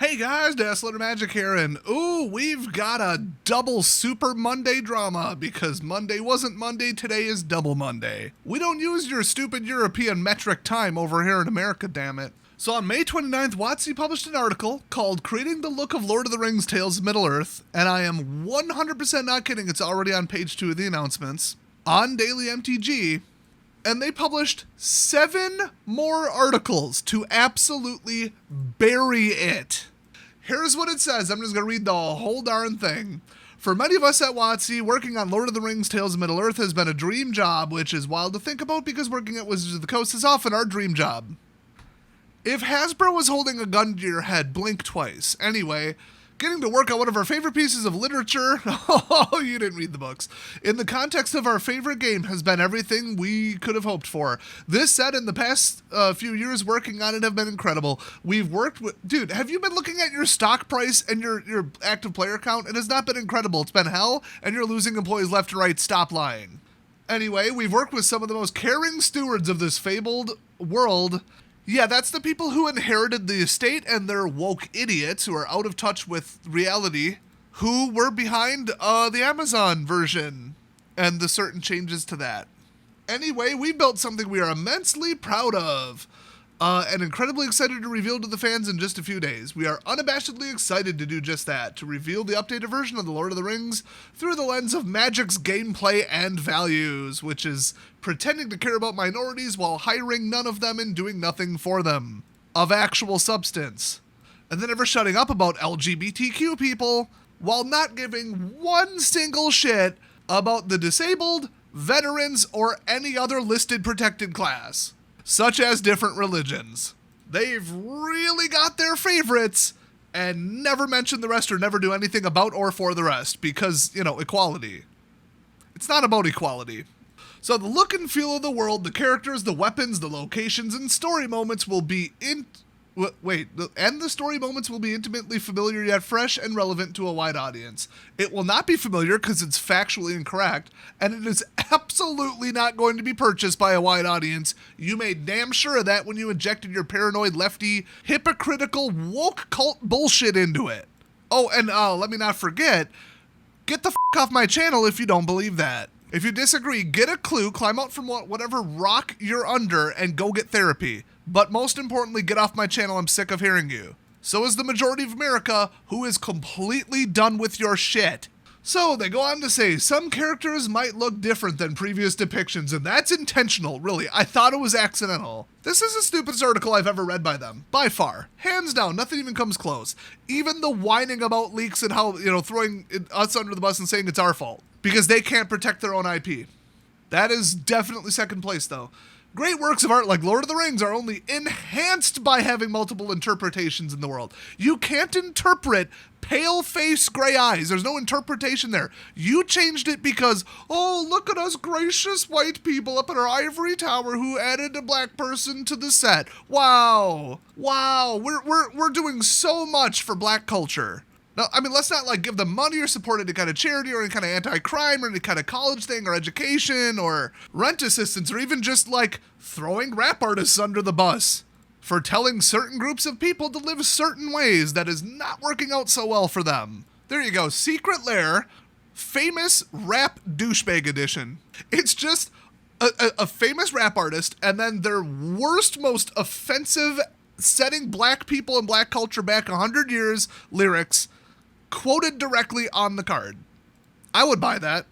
Hey guys, Dazzler Magic here, and ooh, we've got a double Super Monday drama, because Monday wasn't Monday, today is Double Monday. We don't use your stupid European metric time over here in America, damn it. So on May 29th, WOTC published an article called Creating the Look of Lord of the Rings Tales of Middle-earth, and I am 100% not kidding, it's already on page 2 of the announcements, on Daily MTG, and they published 7 more articles to absolutely bury it. Here's what it says. I'm just going to read the whole darn thing. For many of us at WOTC, working on Lord of the Rings Tales of Middle-earth has been a dream job, which is wild to think about because working at Wizards of the Coast is often our dream job. If Hasbro was holding a gun to your head, blink twice. Anyway, getting to work on one of our favorite pieces of literature, oh, you didn't read the books, in the context of our favorite game has been everything we could have hoped for. This said, in the past few years working on it have been incredible. We've worked with, dude, have you been looking at your stock price and your active player count? It has not been incredible. It's been hell, and you're losing employees left and right. Stop lying. Anyway, we've worked with some of the most caring stewards of this fabled world. Yeah, that's the people who inherited the estate, and they're woke idiots who are out of touch with reality, who were behind the Amazon version and the certain changes to that. Anyway, we built something we are immensely proud of and incredibly excited to reveal to the fans in just a few days. We are unabashedly excited to do just that, to reveal the updated version of The Lord of the Rings through the lens of Magic's gameplay and values, which is pretending to care about minorities while hiring none of them and doing nothing for them, of actual substance. And then never shutting up about LGBTQ people, while not giving one single shit about the disabled, veterans, or any other listed protected class, such as different religions. They've really got their favorites and never mention the rest or never do anything about or for the rest because, you know, equality. It's not about equality. So the look and feel of the world, the characters, the weapons, the locations, and story moments will be the story moments will be intimately familiar yet fresh and relevant to a wide audience. It will not be familiar because it's factually incorrect, and it is absolutely not going to be purchased by a wide audience. You made damn sure of that when you injected your paranoid, lefty, hypocritical, woke cult bullshit into it. Oh, and let me not forget, get the f*** off my channel if you don't believe that. If you disagree, get a clue, climb out from whatever rock you're under, and go get therapy. But most importantly, get off my channel. I'm sick of hearing you. So is the majority of America, who is completely done with your shit. So they go on to say, some characters might look different than previous depictions, and that's intentional, really. I thought it was accidental. This is the stupidest article I've ever read by them, by far. Hands down, nothing even comes close. Even the whining about leaks and how, throwing us under the bus and saying it's our fault, because they can't protect their own IP. That is definitely second place, though. Great works of art like Lord of the Rings are only enhanced by having multiple interpretations in the world. You can't interpret pale face, gray eyes. There's no interpretation there. You changed it because, oh, look at us gracious white people up in our ivory tower who added a black person to the set. Wow. Wow. We're doing so much for black culture. Now, I mean, let's not give them money or support any kind of charity or any kind of anti-crime or any kind of college thing or education or rent assistance or even just throwing rap artists under the bus for telling certain groups of people to live certain ways that is not working out so well for them. There you go. Secret Lair, famous rap douchebag edition. It's just a famous rap artist and then their worst, most offensive, setting black people and black culture back 100 years lyrics quoted directly on the card. I would buy that.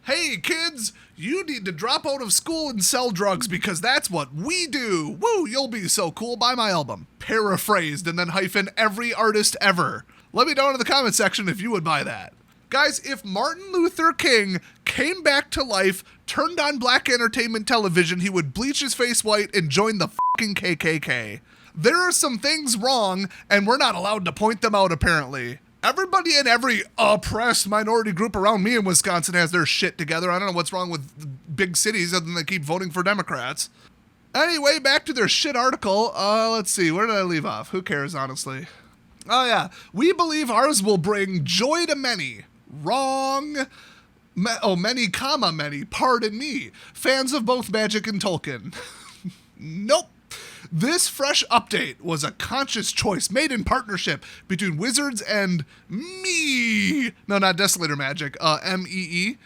Hey kids, you need to drop out of school and sell drugs because that's what we do. Woo, you'll be so cool. Buy my album. Paraphrased and then hyphen every artist ever. Let me know in the comment section if you would buy that. Guys, if Martin Luther King came back to life, turned on black entertainment television, he would bleach his face white and join the fucking KKK. There are some things wrong and we're not allowed to point them out apparently. Everybody in every oppressed minority group around me in Wisconsin has their shit together. I don't know what's wrong with big cities other than they keep voting for Democrats. Anyway, back to their shit article. Let's see. Where did I leave off? Who cares, honestly? Oh, yeah. We believe ours will bring joy to many. Wrong. Many. Pardon me. Fans of both Magic and Tolkien. Nope. This fresh update was a conscious choice made in partnership between Wizards and me. No, not Desolator Magic, MEE.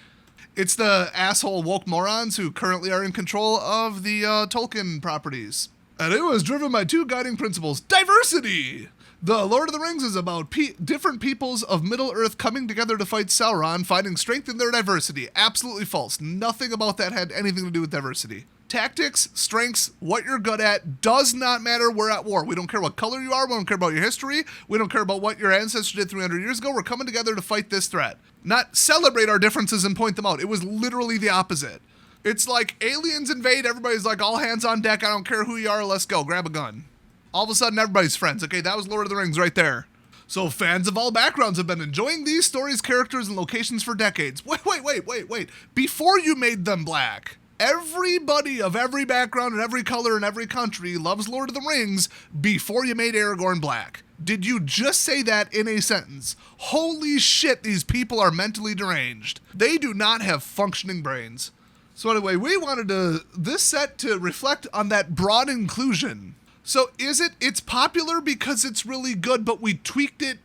It's the asshole woke morons who currently are in control of the Tolkien properties. And it was driven by two guiding principles: diversity! The Lord of the Rings is about different peoples of Middle-earth coming together to fight Sauron, finding strength in their diversity. Absolutely false. Nothing about that had anything to do with diversity. Tactics, strengths, what you're good at does not matter. We're at war. We don't care what color you are. We don't care about your history. We don't care about what your ancestors did 300 years ago. We're coming together to fight this threat. Not celebrate our differences and point them out. It was literally the opposite. It's like aliens invade. Everybody's like, all hands on deck. I don't care who you are. Let's go. Grab a gun. All of a sudden, everybody's friends. Okay, that was Lord of the Rings right there. So fans of all backgrounds have been enjoying these stories, characters, and locations for decades. Wait. Before you made them black, everybody of every background and every color in every country loves Lord of the Rings before you made Aragorn black. Did you just say that in a sentence? Holy shit, these people are mentally deranged. They do not have functioning brains. So anyway, we wanted this set to reflect on that broad inclusion. So it's popular because it's really good, but we tweaked it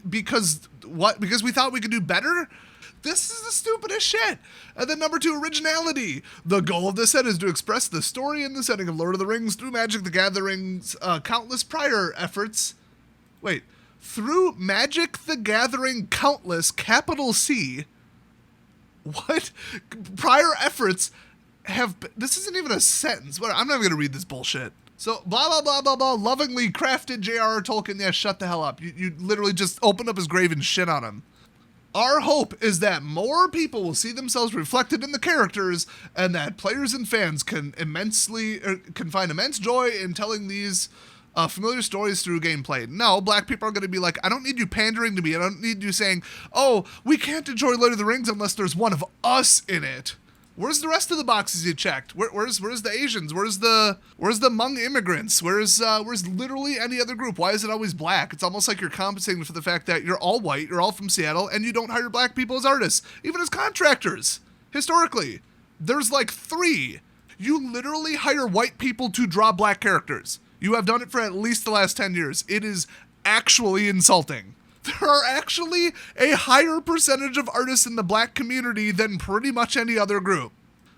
because we thought we could do better? This is the stupidest shit. And then number 2, originality. The goal of this set is to express the story and the setting of Lord of the Rings through Magic the Gathering's countless prior efforts. Through Magic the Gathering countless, capital C. What? Prior efforts have... This isn't even a sentence. I'm not even going to read this bullshit. So, blah, blah, blah, blah, blah, lovingly crafted J.R.R. Tolkien. Yeah, shut the hell up. You literally just opened up his grave and shit on him. Our hope is that more people will see themselves reflected in the characters and that players and fans can find immense joy in telling these familiar stories through gameplay. No, black people are going to be like, I don't need you pandering to me. I don't need you saying, oh, we can't enjoy Lord of the Rings unless there's one of us in it. Where's the rest of the boxes you checked? Where's the Asians? Where's the Hmong immigrants? Where's literally any other group? Why is it always black? It's almost like you're compensating for the fact that you're all white, you're all from Seattle, and you don't hire black people as artists, even as contractors. Historically, there's like 3. You literally hire white people to draw black characters. You have done it for at least the last 10 years. It is actually insulting. There are actually a higher percentage of artists in the black community than pretty much any other group.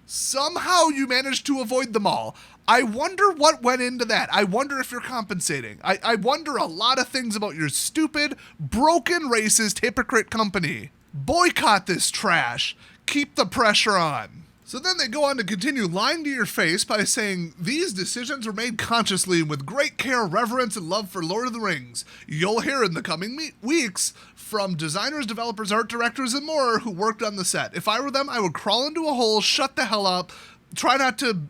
Somehow you managed to avoid them all. I wonder what went into that. I wonder if you're compensating. I wonder a lot of things about your stupid, broken, racist, hypocrite company. Boycott this trash. Keep the pressure on. So then they go on to continue lying to your face by saying, these decisions were made consciously and with great care, reverence, and love for Lord of the Rings. You'll hear in the coming weeks from designers, developers, art directors, and more who worked on the set. If I were them, I would crawl into a hole, shut the hell up, try not to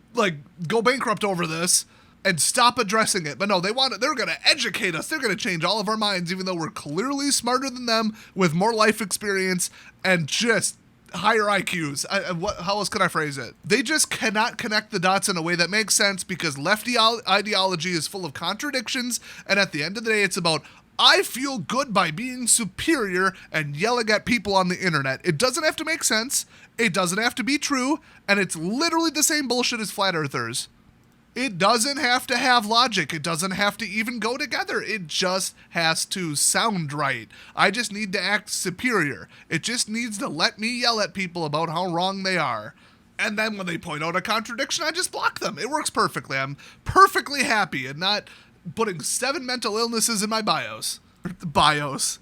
go bankrupt over this, and stop addressing it. But no, they're going to educate us. They're going to change all of our minds, even though we're clearly smarter than them with more life experience and just higher IQs. How else can I phrase it? They just cannot connect the dots in a way that makes sense because lefty ideology is full of contradictions, and at the end of the day, it's about, I feel good by being superior and yelling at people on the internet. It doesn't have to make sense, it doesn't have to be true, and it's literally the same bullshit as flat earthers. It doesn't have to have logic. It doesn't have to even go together. It just has to sound right. I just need to act superior. It just needs to let me yell at people about how wrong they are. And then when they point out a contradiction, I just block them. It works perfectly. I'm perfectly happy and not putting 7 mental illnesses in my bios. Bios.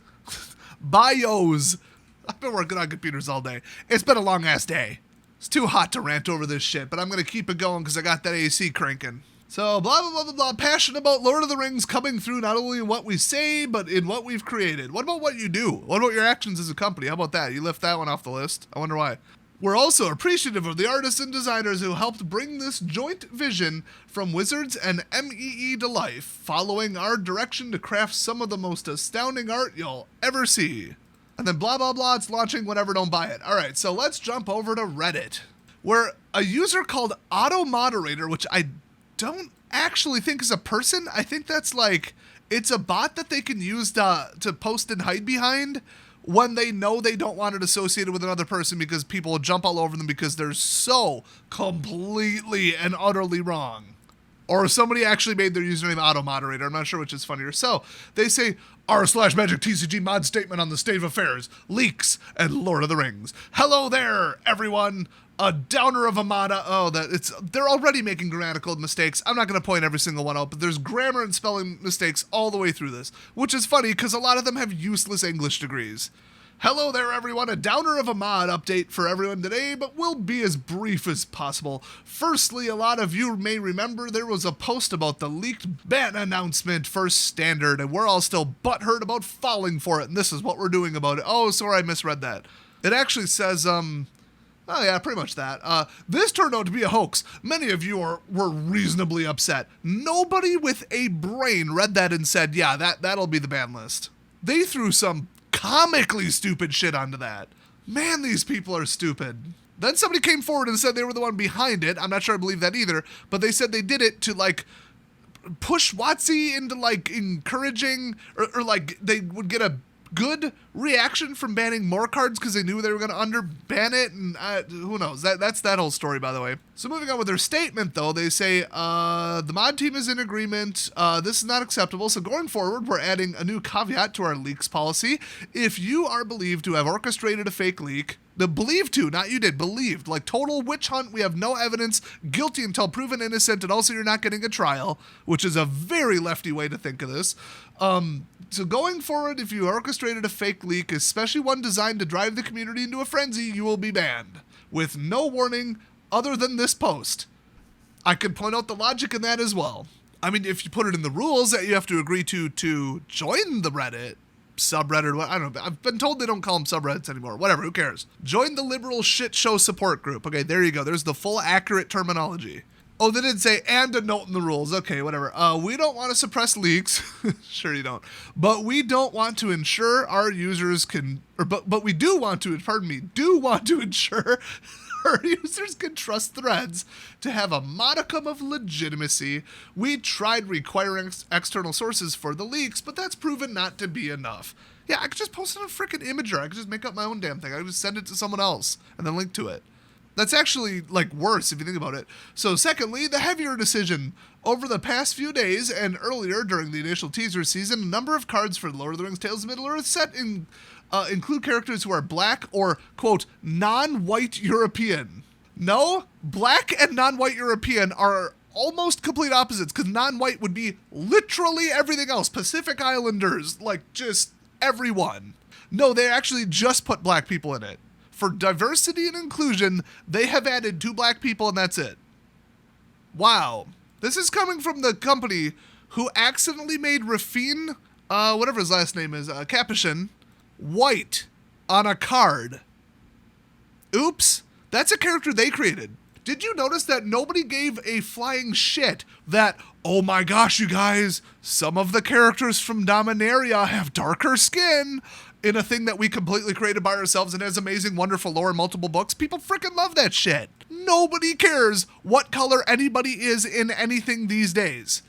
I've been working on computers all day. It's been a long ass day. It's too hot to rant over this shit, but I'm going to keep it going because I got that AC cranking. So, blah, blah, blah, blah, blah. Passionate about Lord of the Rings coming through not only in what we say, but in what we've created. What about what you do? What about your actions as a company? How about that? You lift that one off the list? I wonder why. We're also appreciative of the artists and designers who helped bring this joint vision from Wizards and MEE to life, following our direction to craft some of the most astounding art you'll ever see. And then blah, blah, blah, it's launching, whatever, don't buy it. All right, so let's jump over to Reddit, where a user called Auto Moderator, which I don't actually think is a person. I think that's it's a bot that they can use to post and hide behind when they know they don't want it associated with another person because people will jump all over them because they're so completely and utterly wrong. Or somebody actually made their username auto-moderator. I'm not sure which is funnier. So they say r/magic TCG mod statement on the state of affairs, leaks, and Lord of the Rings. Hello there, everyone. A downer of a mod. They're already making grammatical mistakes. I'm not going to point every single one out, but there's grammar and spelling mistakes all the way through this, which is funny because a lot of them have useless English degrees. Hello there, everyone. A downer of a mod update for everyone today, but we'll be as brief as possible. Firstly, a lot of you may remember there was a post about the leaked ban announcement for Standard, and we're all still butthurt about falling for it, and this is what we're doing about it. Oh, sorry, I misread that. It actually says, oh yeah, pretty much that. This turned out to be a hoax. Many of you were reasonably upset. Nobody with a brain read that and said, yeah, that'll be the ban list. They threw some comically stupid shit onto that. Man, these people are stupid. Then somebody came forward and said they were the one behind it. I'm not sure I believe that either, but they said they did it to like push WOTC into like encouraging or like they would get a good reaction from banning more cards because they knew they were going to underban it, and who knows. That's that whole story, by the way. So moving on with their statement, though, they say the mod team is in agreement. This is not acceptable. So going forward, we're adding a new caveat to our leaks policy. If you are believed to have orchestrated a fake leak, believed to, not you did, believed, like total witch hunt, we have no evidence, guilty until proven innocent, and also you're not getting a trial, which is a very lefty way to think of this. So going forward, if you orchestrated a fake leak, especially one designed to drive the community into a frenzy, you will be banned, with no warning other than this post. I could point out the logic in that as well. I mean, if you put it in the rules that you have to agree to join the Reddit, subreddit, I don't know. I've been told they don't call them subreddits anymore. Whatever, who cares? Join the liberal shit show support group. Okay, there you go. There's the full accurate terminology. Oh, they did say, and a note in the rules. Okay, whatever. We don't want to suppress leaks. Sure you don't. But we don't want to ensure our users can, but we do want to ensure our users can trust threads to have a modicum of legitimacy. We tried requiring external sources for the leaks, but that's proven not to be enough. Yeah, I could just post it on a freaking imager. I could just make up my own damn thing. I could just send it to someone else and then link to it. That's actually, like, worse if you think about it. So, secondly, the heavier decision. Over the past few days and earlier during the initial teaser season, a number of cards for Lord of the Rings Tales of Middle-earth set include characters who are black or, quote, non-white European. No, black and non-white European are almost complete opposites, because non-white would be literally everything else. Pacific Islanders, like, just everyone. No, they actually just put black people in it. For diversity and inclusion, they have added 2 black people and that's it. Wow. This is coming from the company who accidentally made Rafine, whatever his last name is, Capuchin, white on a card. Oops. That's a character they created. Did you notice that nobody gave a flying shit that, oh my gosh, you guys, some of the characters from Dominaria have darker skin? In a thing that we completely created by ourselves and has amazing, wonderful lore and multiple books. People freaking love that shit. Nobody cares what color anybody is in anything these days.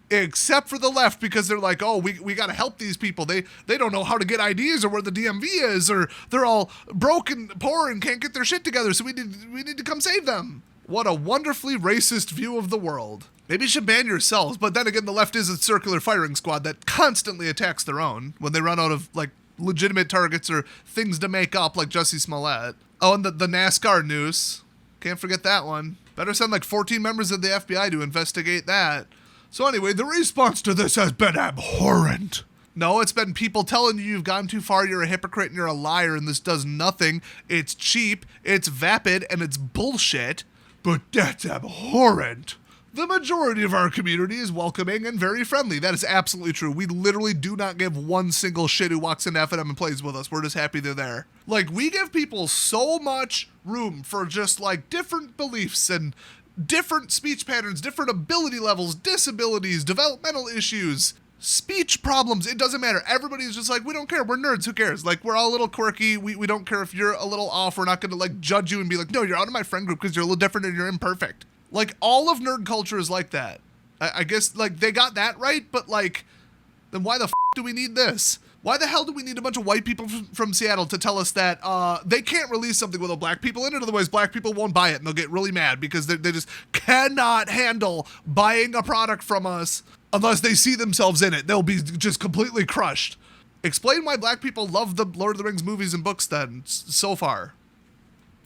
Except for the left, because they're like, oh, we gotta help these people. They don't know how to get IDs or where the DMV is, or they're all broke and poor and can't get their shit together, so we need to come save them. What a wonderfully racist view of the world. Maybe you should ban yourselves, but then again, the left is a circular firing squad that constantly attacks their own when they run out of, like, legitimate targets or things to make up, like Jussie Smollett. Oh, and the NASCAR news. Can't forget that one. Better send like 14 members of the FBI to investigate that. So anyway, the response to this has been abhorrent. No, it's been people telling you you've gone too far, you're a hypocrite, and you're a liar, and this does nothing. It's cheap, it's vapid, and it's bullshit. But that's abhorrent. The majority of our community is welcoming and very friendly. That is absolutely true. We literally do not give one single shit who walks into FNM and plays with us. We're just happy they're there. Like, we give people so much room for just, like, different beliefs and different speech patterns, different ability levels, disabilities, developmental issues, speech problems. It doesn't matter. Everybody's just like, we don't care. We're nerds. Who cares? Like, we're all a little quirky. We don't care if you're a little off. We're not going to, like, judge you and be like, no, you're out of my friend group because you're a little different and you're imperfect. Like, all of nerd culture is like that. I guess, like, they got that right, but, like, then why the f*** do we need this? Why the hell do we need a bunch of white people from Seattle to tell us that they can't release something without black people in it, otherwise black people won't buy it and they'll get really mad because they just cannot handle buying a product from us unless they see themselves in it. They'll be just completely crushed. Explain why black people love the Lord of the Rings movies and books then, so far.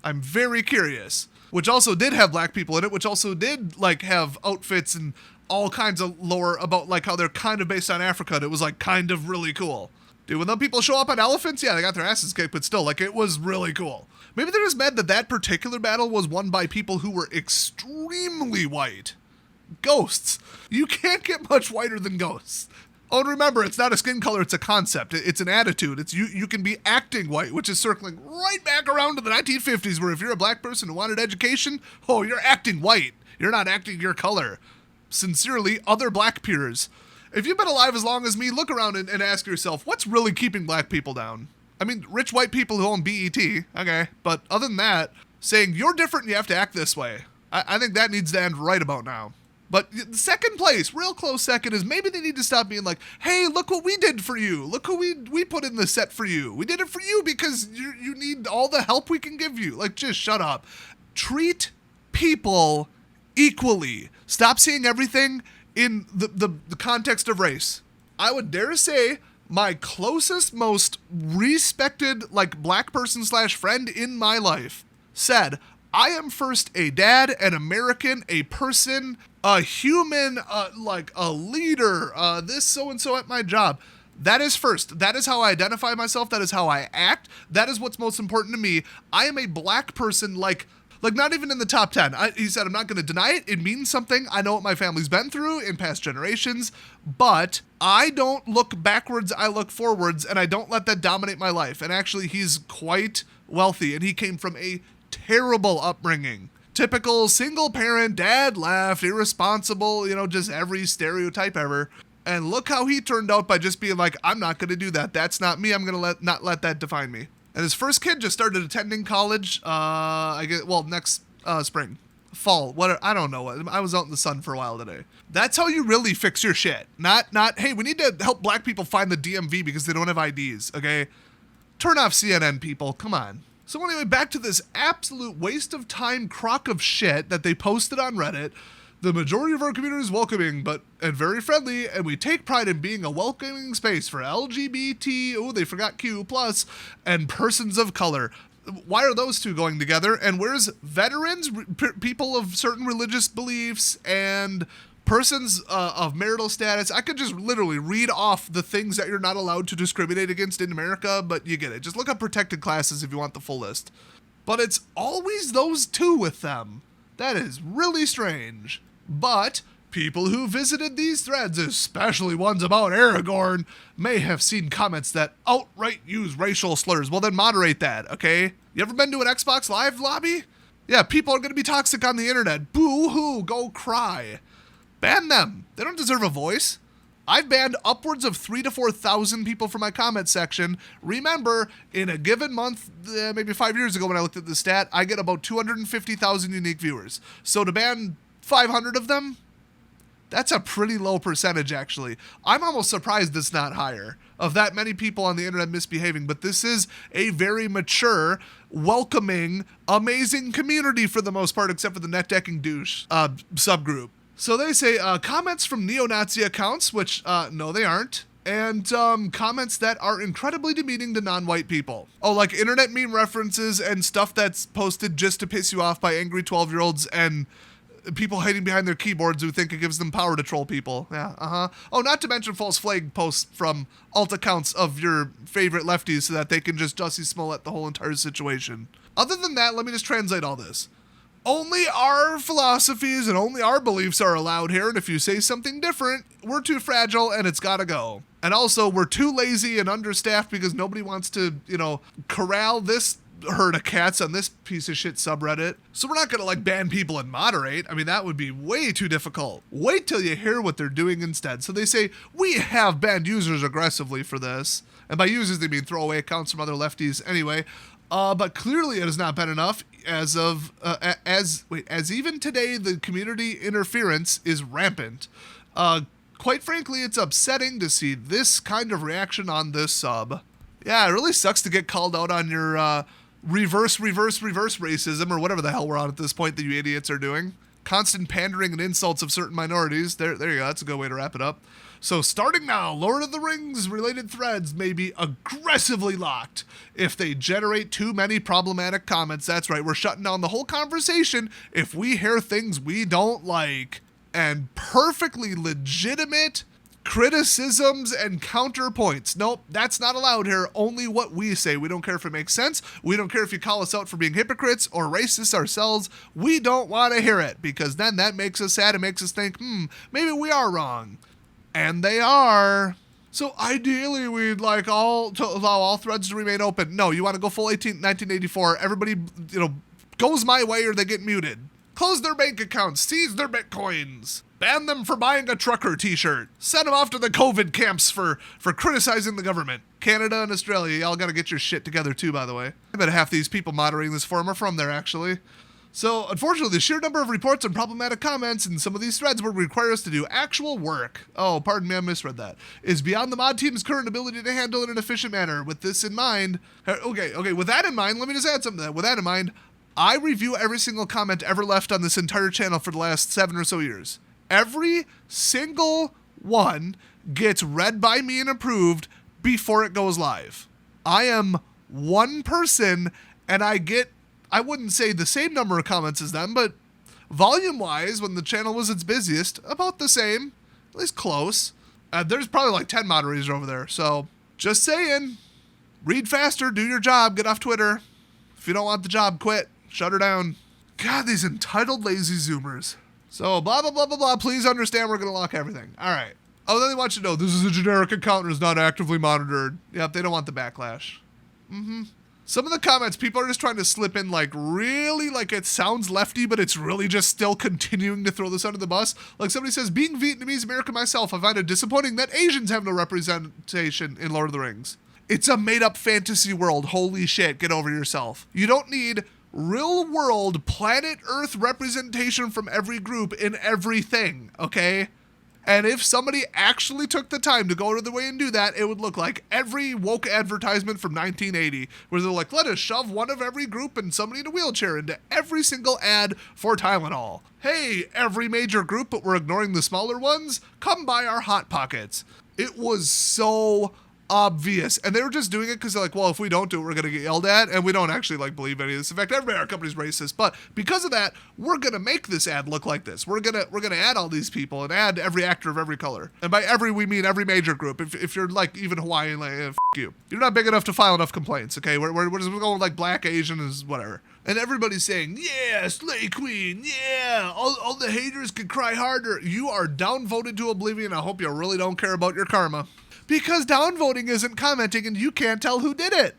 I'm very curious. Which also did have black people in it, which also did like have outfits and all kinds of lore about like how they're kind of based on Africa, and it was like kind of really cool. Dude, when them people show up on elephants, yeah, they got their asses kicked, but still, like, it was really cool. Maybe they're just mad that that particular battle was won by people who were extremely white. Ghosts. You can't get much whiter than ghosts. Oh, and remember, it's not a skin color, it's a concept. It's an attitude. It's you can be acting white, which is circling right back around to the 1950s, where if you're a black person who wanted education, oh, you're acting white. You're not acting your color. Sincerely, other black peers. If you've been alive as long as me, look around and ask yourself, what's really keeping black people down? I mean, rich white people who own BET, okay, but other than that, saying you're different and you have to act this way, I think that needs to end right about now. But the second place, real close second, is maybe they need to stop being like, hey, look what we did for you. Look who we put in the set for you. We did it for you because you need all the help we can give you. Like, just shut up. Treat people equally. Stop seeing everything in the context of race. I would dare say my closest, most respected, like, black person / friend in my life said, I am first a dad, an American, a person, a human, like a leader, this so-and-so at my job. That is first. That is how I identify myself. That is how I act. That is what's most important to me. I am a black person, like not even in the top 10. He said, I'm not going to deny it. It means something. I know what my family's been through in past generations, but I don't look backwards. I look forwards, and I don't let that dominate my life. And actually, he's quite wealthy, and he came from a terrible upbringing. Typical single parent, dad left, irresponsible, just every stereotype ever. And look how he turned out by just being like, I'm not going to do that. That's not me. I'm going to not let that define me. And his first kid just started attending college, next spring. Fall. I don't know. I was out in the sun for a while today. That's how you really fix your shit. Not, hey, we need to help black people find the DMV because they don't have IDs, okay? Turn off CNN, people. Come on. So anyway, back to this absolute waste of time crock of shit that they posted on Reddit. The majority of our community is welcoming and very friendly, and we take pride in being a welcoming space for LGBT, they forgot Q+, and persons of color. Why are those two going together? And where's veterans, people of certain religious beliefs, and persons of marital status? I could just literally read off the things that you're not allowed to discriminate against in America, but you get it. Just look up protected classes if you want the full list. But it's always those two with them. That is really strange. But people who visited these threads, especially ones about Aragorn, may have seen comments that outright use racial slurs. Well, then moderate that, okay? You ever been to an Xbox Live lobby? Yeah, people are going to be toxic on the internet. Boo-hoo, go cry. Ban them. They don't deserve a voice. I've banned upwards of 3,000 to 4,000 people from my comment section. Remember, in a given month, maybe 5 years ago when I looked at the stat, I get about 250,000 unique viewers. So to ban 500 of them, that's a pretty low percentage, actually. I'm almost surprised it's not higher of that many people on the internet misbehaving, but this is a very mature, welcoming, amazing community for the most part, except for the net decking douche subgroup. So they say comments from neo-Nazi accounts, which no, they aren't. And comments that are incredibly demeaning to non-white people. Oh, like internet meme references and stuff that's posted just to piss you off by angry 12-year-olds and people hiding behind their keyboards who think it gives them power to troll people. Yeah, Oh, not to mention false flag posts from alt accounts of your favorite lefties so that they can just Jussie Smollett the whole entire situation. Other than that, let me just translate all this. Only our philosophies and only our beliefs are allowed here, and if you say something different, we're too fragile and it's gotta go. And also, we're too lazy and understaffed because nobody wants to, corral this herd of cats on this piece of shit subreddit. So we're not gonna ban people and moderate. I mean, that would be way too difficult. Wait till you hear what they're doing instead. So they say, we have banned users aggressively for this. And by users, they mean throwaway accounts from other lefties anyway. But clearly it has not been enough as even today, the community interference is rampant. Quite frankly, it's upsetting to see this kind of reaction on this sub. Yeah, it really sucks to get called out on your reverse racism or whatever the hell we're on at this point that you idiots are doing. Constant pandering and insults of certain minorities. There you go. That's a good way to wrap it up. So starting now, Lord of the Rings related threads may be aggressively locked if they generate too many problematic comments. That's right. We're shutting down the whole conversation if we hear things we don't like. And perfectly legitimate criticisms and counterpoints. Nope, that's not allowed here. Only what we say. We don't care if it makes sense. We don't care if you call us out for being hypocrites or racists ourselves. We don't want to hear it because then that makes us sad and makes us think, maybe we are wrong. And they are. So ideally, we'd like to allow all threads to remain open. No, you want to go full 1984. Everybody, goes my way or they get muted. Close their bank accounts, seize their bitcoins, ban them for buying a trucker t-shirt, send them off to the COVID camps for criticizing the government. Canada and Australia, y'all gotta get your shit together too, by the way. I bet half these people moderating this forum are from there, actually. So, unfortunately, the sheer number of reports and problematic comments in some of these threads would require us to do actual work. Oh, pardon me, I misread that. Is beyond the mod team's current ability to handle in an efficient manner. With this in mind, okay, with that in mind, let me just add something to that. With that in mind, I review every single comment ever left on this entire channel for the last 7 or so years. Every single one gets read by me and approved before it goes live. I am one person and I wouldn't say the same number of comments as them, but volume-wise, when the channel was its busiest, about the same, at least close. There's probably like 10 moderators over there, so just saying, read faster, do your job, get off Twitter. If you don't want the job, quit. Shut her down. God, these entitled lazy zoomers. So, blah, blah, blah, blah, blah. Please understand we're going to lock everything. All right. Oh, then they want you to know this is a generic account and is not actively monitored. Yep, they don't want the backlash. Some of the comments, people are just trying to slip in really it sounds lefty, but it's really just still continuing to throw this under the bus. Like somebody says, being Vietnamese American myself, I find it disappointing that Asians have no representation in Lord of the Rings. It's a made-up fantasy world. Holy shit, get over yourself. You don't need real-world, planet Earth representation from every group in everything, okay? And if somebody actually took the time to go out of the way and do that, it would look like every woke advertisement from 1980, where they're like, let us shove one of every group and somebody in a wheelchair into every single ad for Tylenol. Hey, every major group, but we're ignoring the smaller ones, come buy our Hot Pockets. It was so obvious, and they were just doing it because they're like, well, if we don't do it, we're gonna get yelled at, and we don't actually believe any of this. In fact, everybody in our company's racist, but because of that, we're gonna make this ad look like this. We're gonna add all these people and add every actor of every color, and by every we mean every major group. If you're even Hawaiian, f you. You're not big enough to file enough complaints. Okay, we're just going black, Asian, is whatever. And everybody's saying, yeah, Slay Queen, yeah, all the haters can cry harder. You are downvoted to oblivion. I hope you really don't care about your karma. Because downvoting isn't commenting and you can't tell who did it.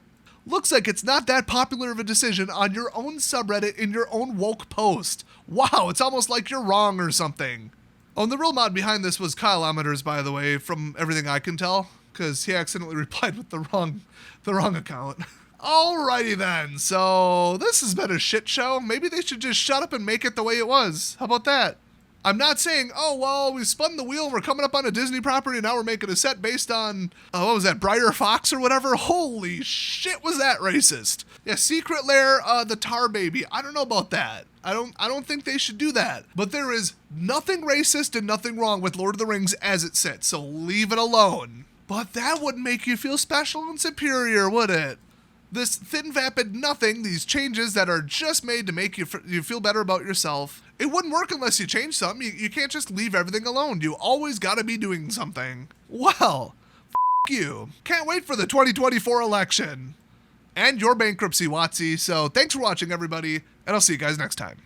Looks like it's not that popular of a decision on your own subreddit in your own woke post. Wow, it's almost like you're wrong or something. Oh, and the real mod behind this was Kyle Amateurs, by the way, from everything I can tell, because he accidentally replied with the wrong account. Alrighty then, so this has been a shit show. Maybe they should just shut up and make it the way it was. How about that? I'm not saying, oh, well, we spun the wheel, we're coming up on a Disney property, and now we're making a set based on, what was that, Briar Fox or whatever? Holy shit, was that racist. Yeah, Secret Lair, the Tar Baby, I don't know about that. I don't think they should do that. But there is nothing racist and nothing wrong with Lord of the Rings as it sits, so leave it alone. But that wouldn't make you feel special and superior, would it? This thin, vapid nothing, these changes that are just made to make you feel better about yourself, it wouldn't work unless you change something. You can't just leave everything alone. You always gotta be doing something. Well, you. Can't wait for the 2024 election. And your bankruptcy, WOTC. So thanks for watching, everybody, and I'll see you guys next time.